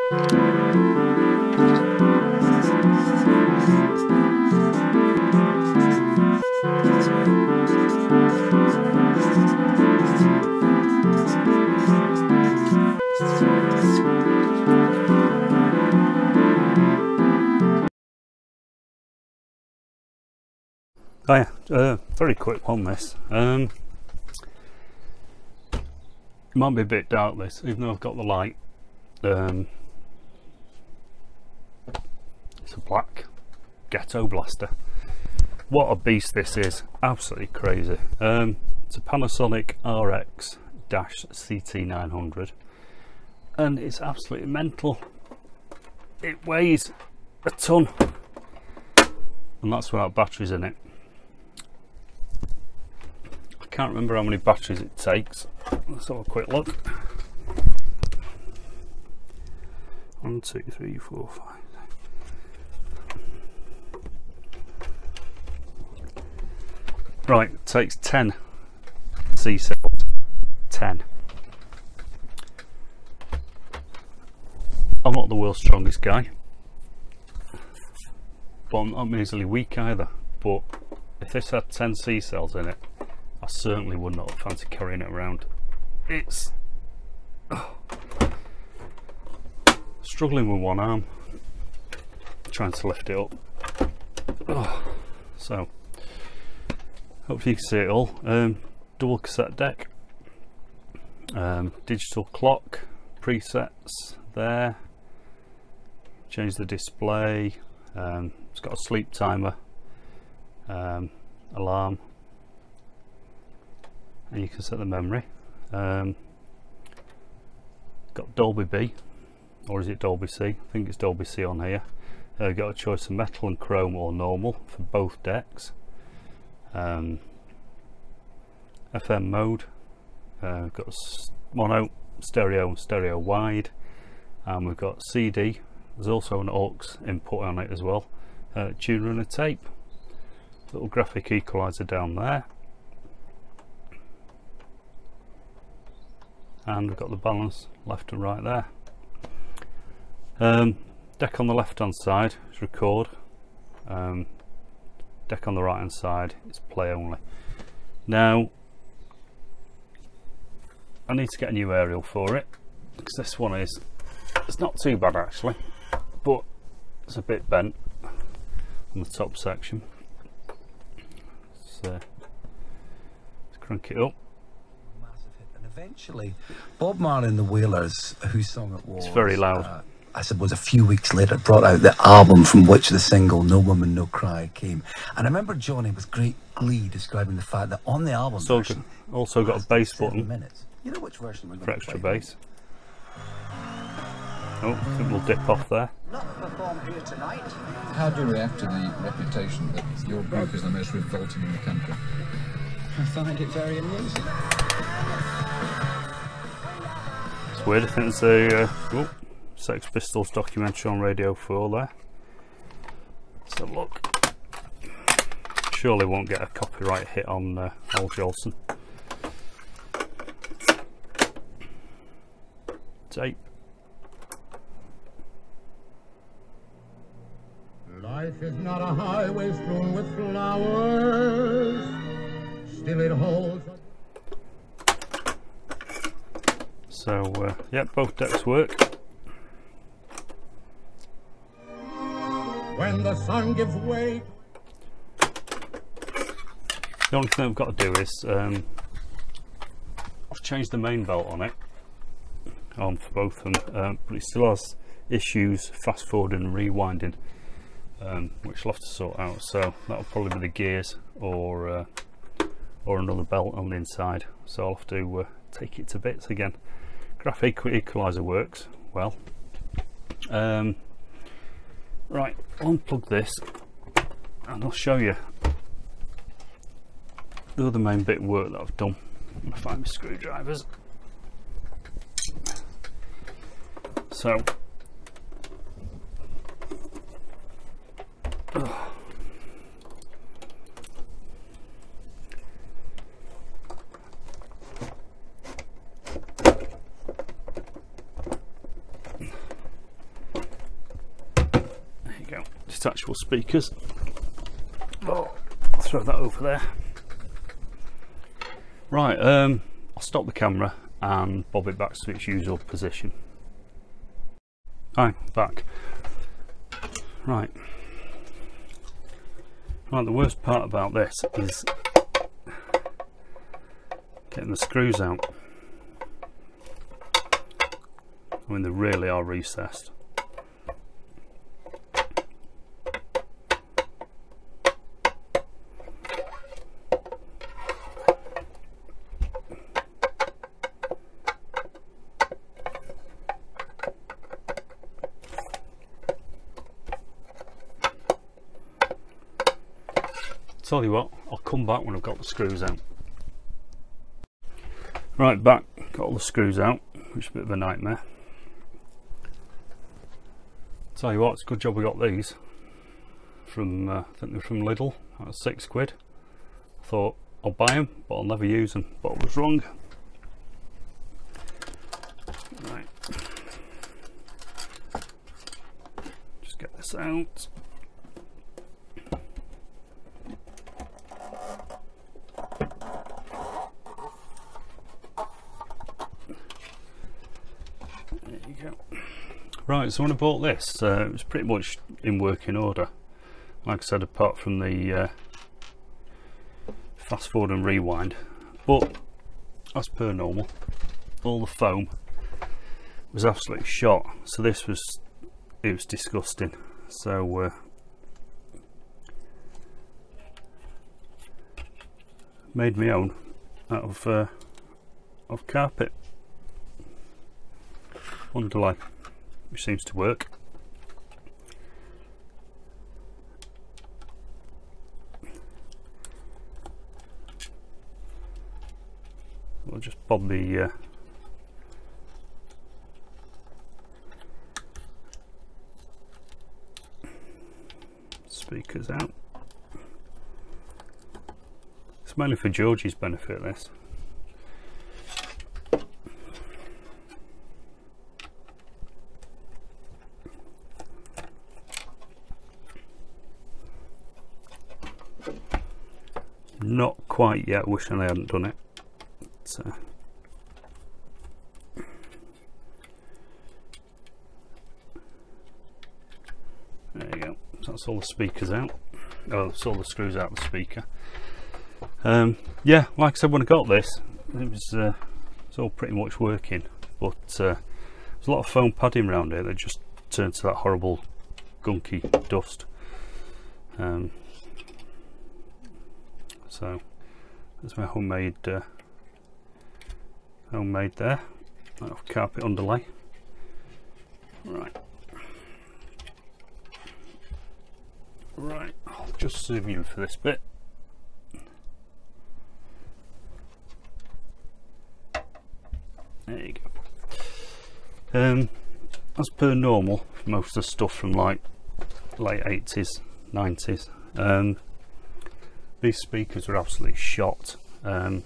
Oh yeah, very quick one this. It might be a bit dark this, even though I've got the light. It's a black ghetto blaster. What a beast this is, absolutely crazy. It's a Panasonic RX-CT900 and it's absolutely mental. It weighs a ton and that's without batteries in it. I can't remember how many batteries it takes. Let's have a quick look. 1, 2, 3, 4, 5. Right, it takes 10 C cells. 10. I'm not the world's strongest guy, but I'm not easily weak either. But if this had 10 C cells in it, I certainly would not fancy carrying it around. It's struggling with one arm, trying to lift it up. So hopefully you can see it all. Double cassette deck, digital clock, presets there, change the display, it's got a sleep timer, alarm, and you can set the memory. Got Dolby B, or is it Dolby C? I think it's Dolby C on here. Got a choice of metal and chrome or normal for both decks. FM mode, got mono, stereo and stereo wide, and we've got CD. There's also an aux input on it as well, tuner and a tape, little graphic equalizer down there, and we've got the balance left and right there. Deck on the left hand side is record, deck on the right hand side is play only. Now I need to get a new aerial for it, because this one is, it's not too bad actually, but it's a bit bent on the top section. So let's crank it up. Massive hit. And eventually Bob Marley and the Wailers, whose song it was, it's very loud. I suppose a few weeks later brought out the album from which the single No Woman No Cry came. And I remember Johnny with great glee describing the fact that on the album version, also got a bass button. You know which version we're for going extra to play? bass. Oh, I think we'll dip off there. Not perform here tonight. How do you react to the reputation that your group is the most revolting in the country? I find it very amusing. It's weird, I think there's a Sex Pistols documentary on Radio 4 there. Let's have a look. Surely won't get a copyright hit on Al Jolson. Tape. Life is not a highway strewn with flowers, still it holds. So yeah, both decks work. When the sun gives way. The only thing I've got to do is I've changed the main belt on it, for both of them, but it still has issues fast forwarding and rewinding, which I'll have to sort out. So that'll probably be the gears or another belt on the inside. So I'll have to take it to bits again. Graphic equalizer works well. Right, I'll unplug this and I'll show you the other main bit of work that I've done. I'm going to find my screwdrivers. So you go, detachable speakers. Oh, I'll throw that over there. Right, I'll stop the camera and bob it back to its usual position. Hi, back. Right, the worst part about this is getting the screws out. I mean, they really are recessed. Tell you what, I'll come back when I've got the screws out. Right, back, got all the screws out, which is a bit of a nightmare. Tell you what, it's a good job we got these from, I think they're from Lidl. That was £6. I thought I'll buy them, but I'll never use them, but I was wrong. Right, just get this out. Right, so when I bought this, it was pretty much in working order. Like I said, apart from the fast forward and rewind, but as per normal, all the foam was absolutely shot. So this was, it was disgusting. So made my own out of carpet underlay, which seems to work. We'll just bob the speakers out. It's mainly for Georgie's benefit, this. Not quite yet, wishing I hadn't done it. So there you go, so that's all the speakers out. Oh, that's all the screws out of the speaker. Yeah, like I said, when I got this, it was it's all pretty much working, but there's a lot of foam padding around here that just turned to that horrible gunky dust. So there's my homemade there, of carpet underlay. Right, I'll just zoom in for this bit. There you go. As per normal, most of the stuff from like late 80s, 90s. These speakers were absolutely shot. When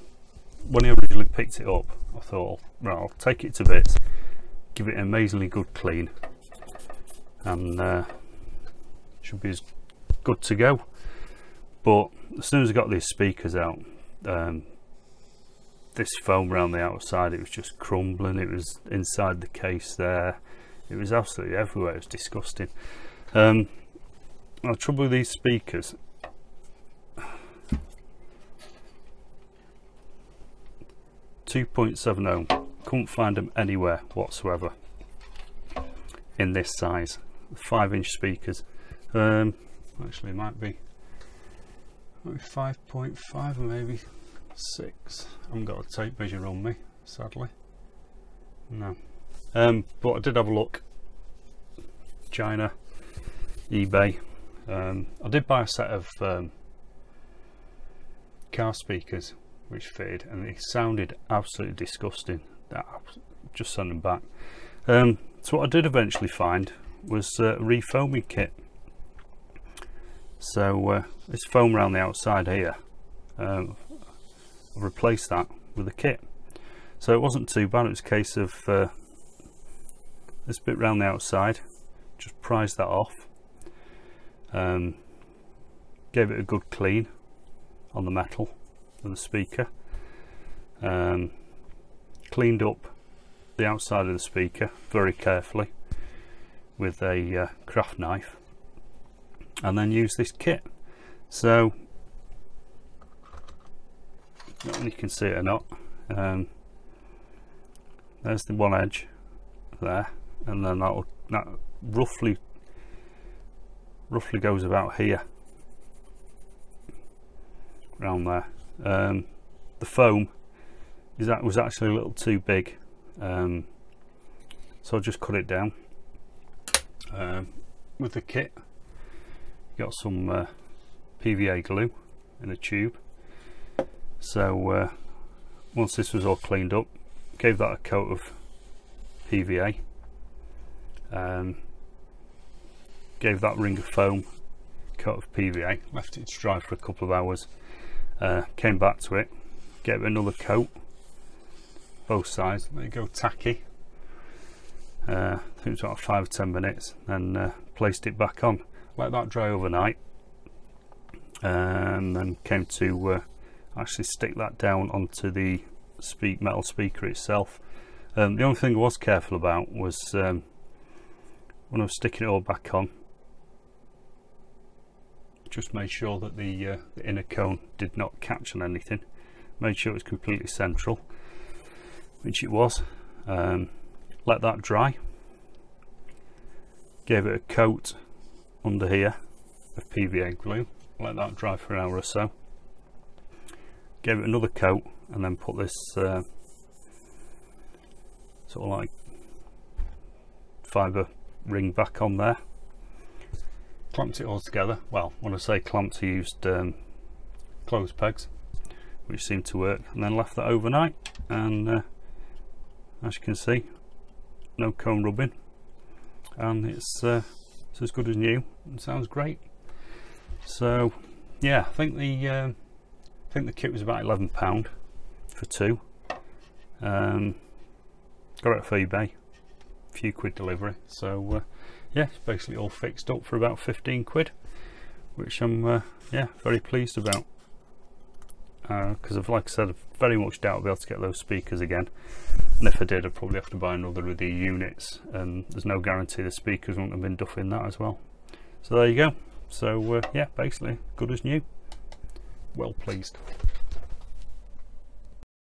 I originally picked it up, I thought, right, I'll take it to bits, give it an amazingly good clean, and should be as good to go. But as soon as I got these speakers out, this foam around the outside, it was just crumbling. It was inside the case there. It was absolutely everywhere. It was disgusting. The trouble with these speakers, 2.7 ohm, couldn't find them anywhere whatsoever in this size. 5-inch speakers. Actually, it might be 5.5 or maybe 6. I haven't got a tape measure on me, sadly. No. But I did have a look. China, eBay. I did buy a set of car speakers which fitted, and they sounded absolutely disgusting. Just sent them back. So what I did eventually find was a refoaming kit. So this foam around the outside here, I've replaced that with a kit. So it wasn't too bad. It was a case of this bit around the outside, just prise that off, Gave it a good clean on the metal of the speaker. Cleaned up the outside of the speaker very carefully with a craft knife, and then used this kit. So I don't know if you can see it or not. There's the one edge there, and then that roughly goes about here, around there. The foam was actually a little too big, so I just cut it down. With the kit, got some PVA glue in a tube. So once this was all cleaned up, gave that a coat of PVA, gave that ring of foam a coat of PVA, left it to dry for a couple of hours, came back to it, gave it another coat, both sides, let it go tacky. I think it was about 5 or 10 minutes, then placed it back on, let that dry overnight, and then came to actually stick that down onto the metal speaker itself. The only thing I was careful about was when I was sticking it all back on, just made sure that the inner cone did not catch on anything, made sure it was completely central, which it was. Let that dry, gave it a coat under here of PVA glue, let that dry for an hour or so, gave it another coat, and then put this sort of like fibre ring back on there, clamped it all together. Well, when I say clamped, I used clothes pegs, which seemed to work, and then left that overnight, and as you can see, no cone rubbing, and it's as good as new and sounds great. So yeah, I think the kit was about £11 for two. Got it off eBay, a few quid delivery. So yeah, it's basically all fixed up for about 15 quid, which I'm yeah, very pleased about, because like I said, I very much doubt I'll be able to get those speakers again, and if I did, I'd probably have to buy another of the units, and there's no guarantee the speakers wouldn't have been duffing that as well. So there you go. So yeah, basically good as new. Well pleased.